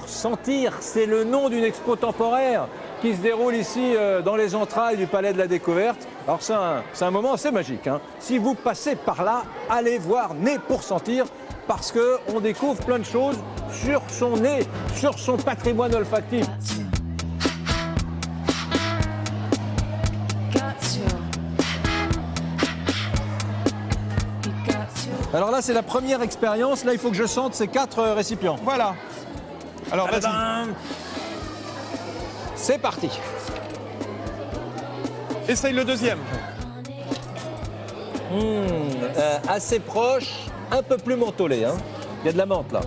sentir, c'est le nom d'une expo temporaire qui se déroule ici dans les entrailles du Palais de la Découverte. Alors c'est un moment assez magique, hein. Si vous passez par là, allez voir Nez pour sentir, parce qu'on découvre plein de choses sur son nez, sur son patrimoine olfactif. Alors là, c'est la première expérience. Là, il faut que je sente ces 4 récipients. Voilà. Alors, vas-y. C'est parti. Essaye le deuxième. Assez proche, un peu plus mentholé, hein. Il y a de la menthe, là.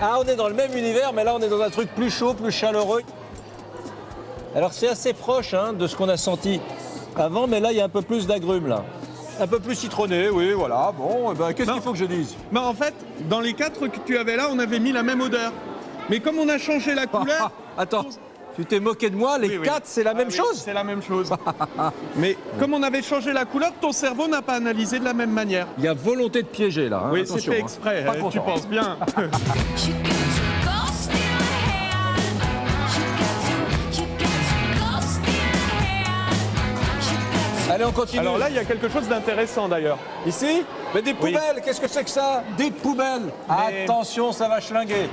Ah, on est dans le même univers, mais là, on est dans un truc plus chaud, plus chaleureux. Alors, c'est assez proche, hein, de ce qu'on a senti avant, mais là, il y a un peu plus d'agrumes, là. Un peu plus citronné, oui, voilà. Bon, ben, qu'est-ce qu'il faut que je dise? Ben, en fait, dans les 4 que tu avais là, on avait mis la même odeur. Mais comme on a changé la couleur... Attends, tu t'es moqué de moi, les 4, c'est la même chose? C'est la même chose. Mais comme on avait changé la couleur, ton cerveau n'a pas analysé de la même manière. Il y a volonté de piéger, là. Hein, oui, c'est attention, fait exprès, hein. tu penses bien. Allez, on continue. Alors là, il y a quelque chose d'intéressant d'ailleurs. Ici? Mais des poubelles, qu'est-ce que c'est que ça? Des poubelles. Mais... Attention, ça va schlinguer.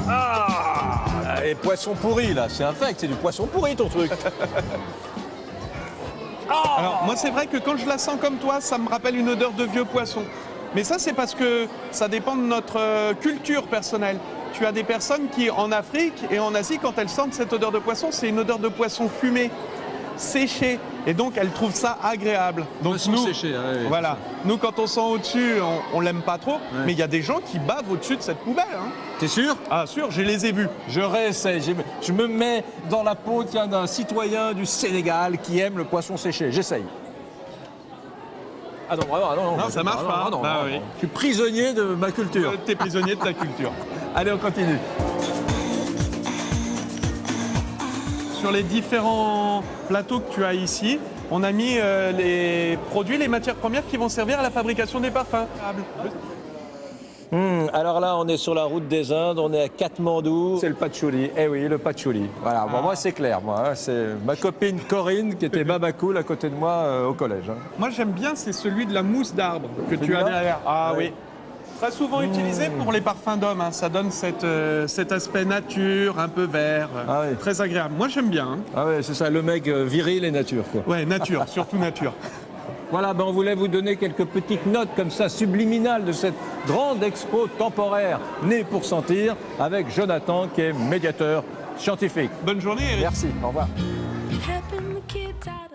Ah, les poissons pourris, là, c'est infect, c'est du poisson pourri, ton truc. Alors moi, c'est vrai que quand je la sens comme toi, ça me rappelle une odeur de vieux poisson. Mais ça, c'est parce que ça dépend de notre culture personnelle. Tu as des personnes qui, en Afrique et en Asie, quand elles sentent cette odeur de poisson, c'est une odeur de poisson fumé, séché. Et donc, elles trouvent ça agréable. Donc Poisson nous, séché, hein, oui. voilà. Nous, quand on sent au-dessus, on l'aime pas trop. Ouais. Mais il y a des gens qui bavent au-dessus de cette poubelle. Hein. T'es sûr? Ah, sûr, je les ai vus. Je réessaye. Je me mets dans la peau d'un citoyen du Sénégal qui aime le poisson séché. J'essaye. Ah non, vraiment, Non, ça marche pas. Non, Ah oui. Je suis prisonnier de ma culture. T'es prisonnier de ta culture. Allez, on continue. Sur les différents plateaux que tu as ici, on a mis les produits, les matières premières qui vont servir à la fabrication des parfums. Alors là, on est sur la route des Indes, on est à Katmandou. C'est le patchouli. Eh oui, le patchouli. Voilà, bon, moi c'est clair, moi. Hein. C'est ma copine Corinne qui était babacool à côté de moi au collège. Hein. Moi j'aime bien, c'est celui de la mousse d'arbre que tu as Celui-là derrière. Ah Ouais. oui. Très souvent utilisé pour les parfums d'hommes. Hein. Ça donne cet aspect nature, un peu vert, Ah oui. très agréable. Moi j'aime bien. Hein. Ah ouais, c'est ça, le mec viril et nature, quoi. Ouais, nature, surtout nature. Voilà, ben on voulait vous donner quelques petites notes comme ça, subliminales de cette grande expo temporaire Nez pour sentir, avec Jonathan qui est médiateur scientifique. Bonne journée, Eric. Merci, au revoir. Helping the kids out of